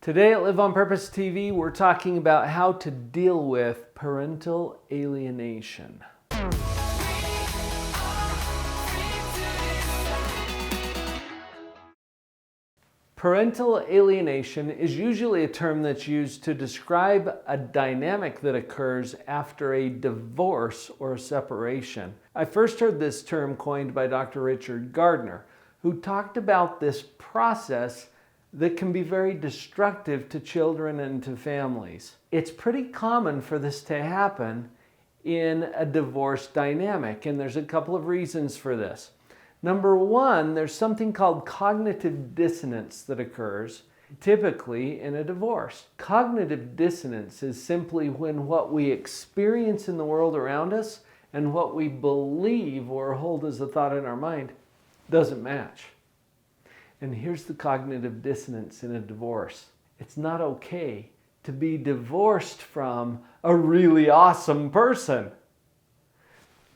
Today at Live on Purpose TV, we're talking about how to deal with parental alienation. Parental alienation is usually a term that's used to describe a dynamic that occurs after a divorce or a separation. I first heard this term coined by Dr. Richard Gardner, who talked about this process that can be very destructive to children and to families. It's pretty common for this to happen in a divorce dynamic, and there's a couple of reasons for this. Number one, there's something called cognitive dissonance that occurs typically in a divorce. Cognitive dissonance is simply when what we experience in the world around us and what we believe or hold as a thought in our mind doesn't match. And here's the cognitive dissonance in a divorce. It's not okay to be divorced from a really awesome person.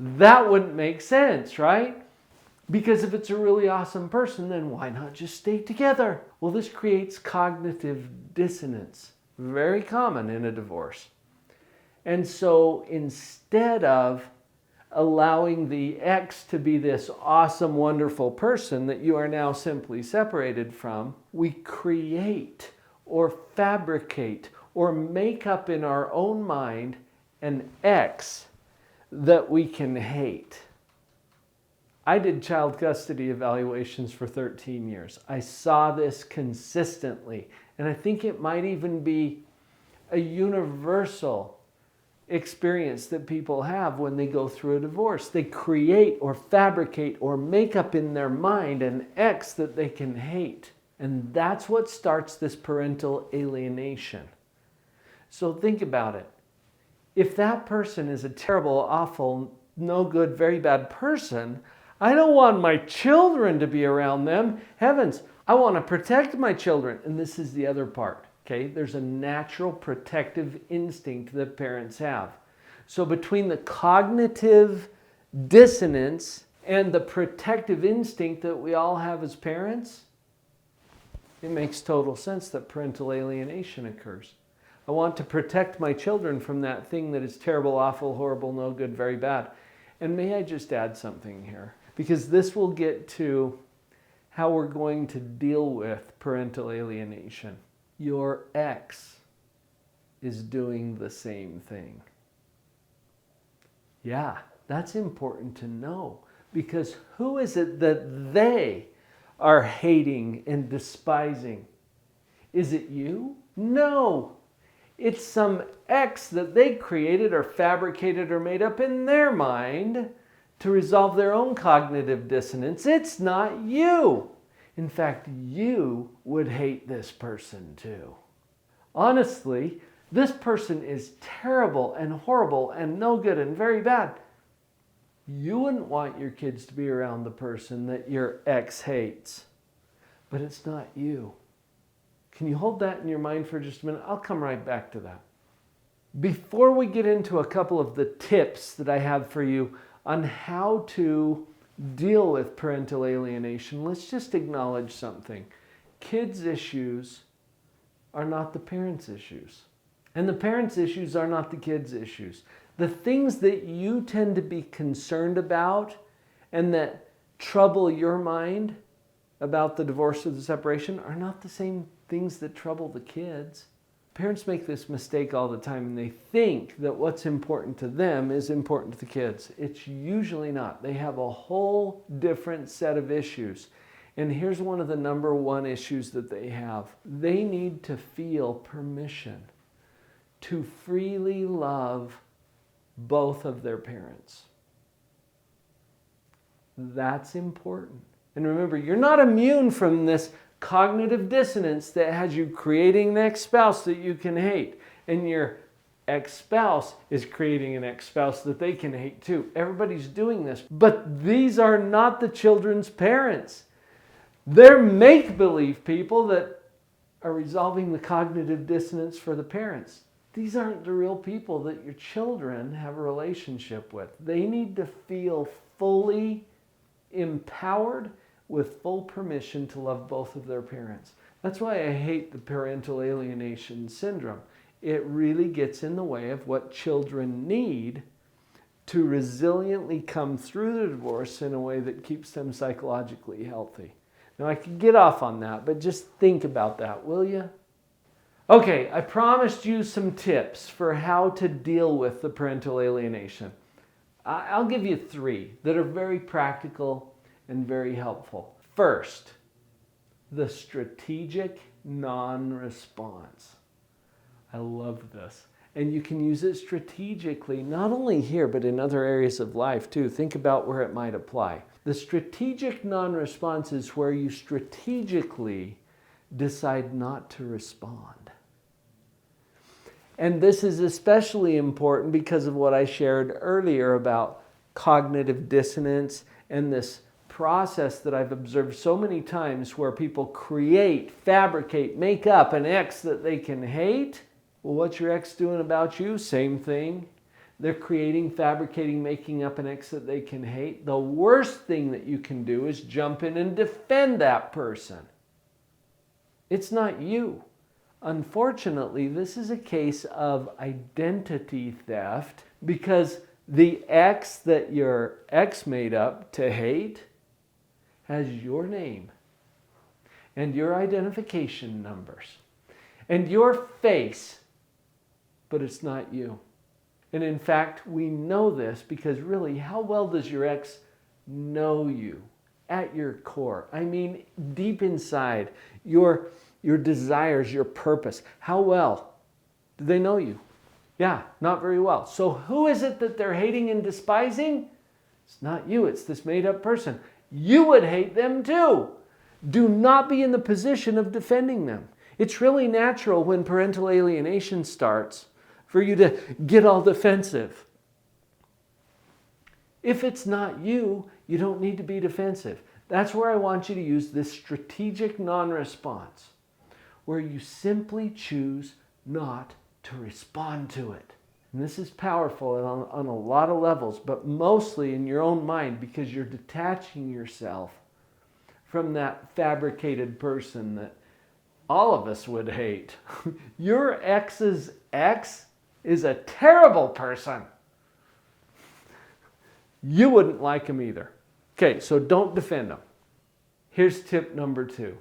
That wouldn't make sense, right? Because if it's a really awesome person, then why not just stay together? Well, this creates cognitive dissonance, very common in a divorce. And so instead of allowing the ex to be this awesome, wonderful person that you are now simply separated from, we create or fabricate or make up in our own mind an ex that we can hate. I did child custody evaluations for 13 years. I saw this consistently, and I think it might even be a universal experience that people have when they go through a divorce. They create or fabricate or make up in their mind an ex that they can hate. And that's what starts this parental alienation. So think about it. If that person is a terrible, awful, no good, very bad person, I don't want my children to be around them. Heavens, I want to protect my children. And this is the other part. Okay, there's a natural protective instinct that parents have. So between the cognitive dissonance and the protective instinct that we all have as parents, it makes total sense that parental alienation occurs. I want to protect my children from that thing that is terrible, awful, horrible, no good, very bad. And may I just add something here? Because this will get to how we're going to deal with parental alienation. Your ex is doing the same thing. Yeah, that's important to know, because who is it that they are hating and despising? Is it you? No, it's some ex that they created or fabricated or made up in their mind to resolve their own cognitive dissonance. It's not you. In fact, you would hate this person too. Honestly, this person is terrible and horrible and no good and very bad. You wouldn't want your kids to be around the person that your ex hates. But it's not you. Can you hold that in your mind for just a minute? I'll come right back to that. Before we get into a couple of the tips that I have for you on how to deal with parental alienation, let's just acknowledge something. Kids' issues are not the parents' issues. And the parents' issues are not the kids' issues. The things that you tend to be concerned about and that trouble your mind about the divorce or the separation are not the same things that trouble the kids. Parents make this mistake all the time, and they think that what's important to them is important to the kids. It's usually not. They have a whole different set of issues. And here's one of the number one issues that they have. They need to feel permission to freely love both of their parents. That's important. And remember, you're not immune from this cognitive dissonance that has you creating an ex-spouse that you can hate. And your ex-spouse is creating an ex-spouse that they can hate too. Everybody's doing this. But these are not the children's parents. They're make-believe people that are resolving the cognitive dissonance for the parents. These aren't the real people that your children have a relationship with. They need to feel fully empowered with full permission to love both of their parents. That's why I hate the parental alienation syndrome. It really gets in the way of what children need to resiliently come through the divorce in a way that keeps them psychologically healthy. Now, I could get off on that, but just think about that, will you? Okay, I promised you some tips for how to deal with the parental alienation. I'll give you 3 that are very practical and very helpful. First, the strategic non-response. I love this. And you can use it strategically, not only here, but in other areas of life too. Think about where it might apply. The strategic non-response is where you strategically decide not to respond. And this is especially important because of what I shared earlier about cognitive dissonance and this process that I've observed so many times where people create, fabricate, make up an ex that they can hate. Well, what's your ex doing about you? Same thing. They're creating, fabricating, making up an ex that they can hate. The worst thing that you can do is jump in and defend that person. It's not you. Unfortunately, this is a case of identity theft because the ex that your ex made up to hate has your name and your identification numbers and your face, but it's not you. And in fact, we know this because really, how well does your ex know you at your core? I mean, deep inside, your desires, your purpose. How well do they know you? Yeah, not very well. So who is it that they're hating and despising? It's not you, it's this made-up person. You would hate them too. Do not be in the position of defending them. It's really natural when parental alienation starts for you to get all defensive. If it's not you, you don't need to be defensive. That's where I want you to use this strategic non-response, where you simply choose not to respond to it. And this is powerful on a lot of levels, but mostly in your own mind because you're detaching yourself from that fabricated person that all of us would hate. Your ex's ex is a terrible person. You wouldn't like him either. Okay, so don't defend him. Here's tip number 2.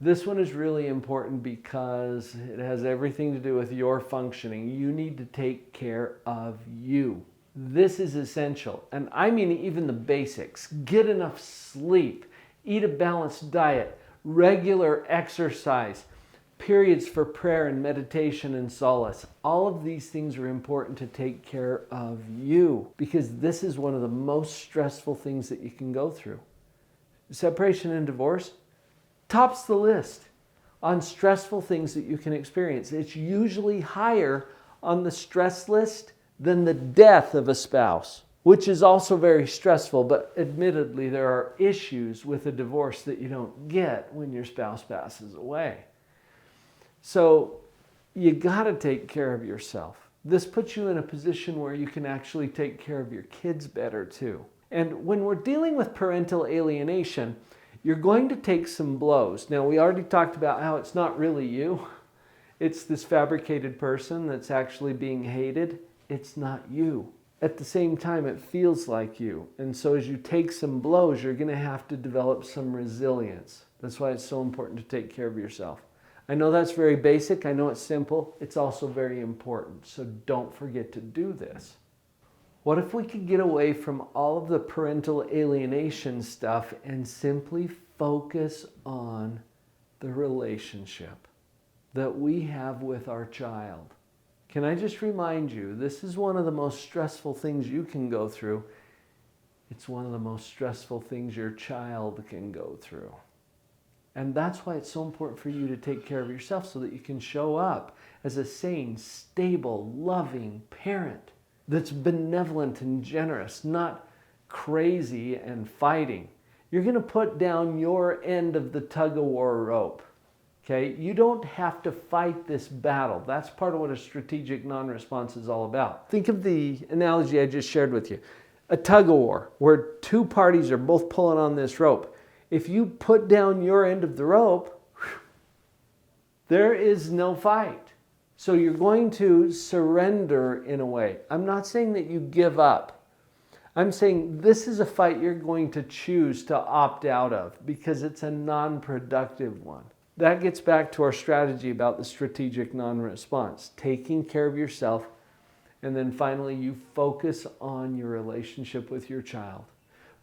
This one is really important because it has everything to do with your functioning. You need to take care of you. This is essential. And I mean even the basics. Get enough sleep, eat a balanced diet, regular exercise, periods for prayer and meditation and solace. All of these things are important to take care of you because this is one of the most stressful things that you can go through. Separation and divorce tops the list on stressful things that you can experience. It's usually higher on the stress list than the death of a spouse, which is also very stressful, but admittedly there are issues with a divorce that you don't get when your spouse passes away. So you got to take care of yourself. This puts you in a position where you can actually take care of your kids better too. And when we're dealing with parental alienation, you're going to take some blows. Now, we already talked about how it's not really you. It's this fabricated person that's actually being hated. It's not you. At the same time, it feels like you. And so as you take some blows, you're going to have to develop some resilience. That's why it's so important to take care of yourself. I know that's very basic. I know it's simple. It's also very important. So don't forget to do this. What if we could get away from all of the parental alienation stuff and simply focus on the relationship that we have with our child? Can I just remind you, this is one of the most stressful things you can go through. It's one of the most stressful things your child can go through. And that's why it's so important for you to take care of yourself so that you can show up as a sane, stable, loving parent that's benevolent and generous, not crazy and fighting. You're going to put down your end of the tug-of-war rope. Okay? You don't have to fight this battle. That's part of what a strategic non-response is all about. Think of the analogy I just shared with you. A tug-of-war where two parties are both pulling on this rope. If you put down your end of the rope, There is no fight. So you're going to surrender in a way. I'm not saying that you give up. I'm saying this is a fight you're going to choose to opt out of because it's a non-productive one. That gets back to our strategy about the strategic non-response, taking care of yourself, and then finally you focus on your relationship with your child.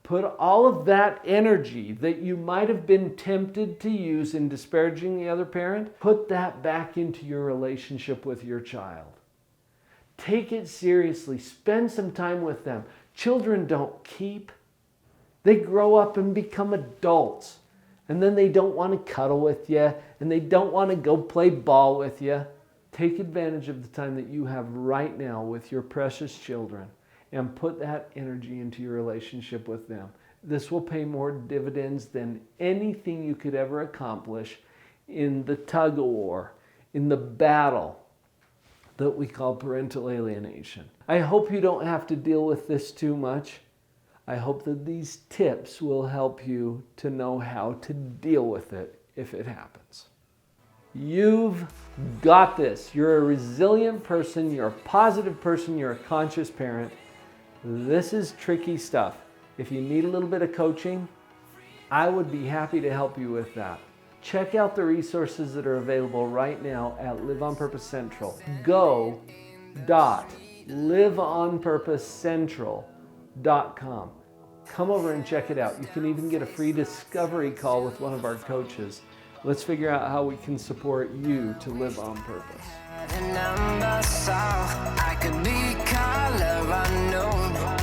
Put all of that energy that you might have been tempted to use in disparaging the other parent, put that back into your relationship with your child. Take it seriously. Spend some time with them. Children don't keep. They grow up and become adults. And then they don't want to cuddle with you, and they don't want to go play ball with you. Take advantage of the time that you have right now with your precious children and put that energy into your relationship with them. This will pay more dividends than anything you could ever accomplish in the tug of war, in the battle that we call parental alienation. I hope you don't have to deal with this too much. I hope that these tips will help you to know how to deal with it if it happens. You've got this. You're a resilient person, you're a positive person, you're a conscious parent. This is tricky stuff. If you need a little bit of coaching, I would be happy to help you with that. Check out the resources that are available right now at Live on Purpose Central. go.liveonpurposecentral.com. Come over and check it out. You can even get a free discovery call with one of our coaches. Let's figure out how we can support you to live on purpose. I could be color unknown.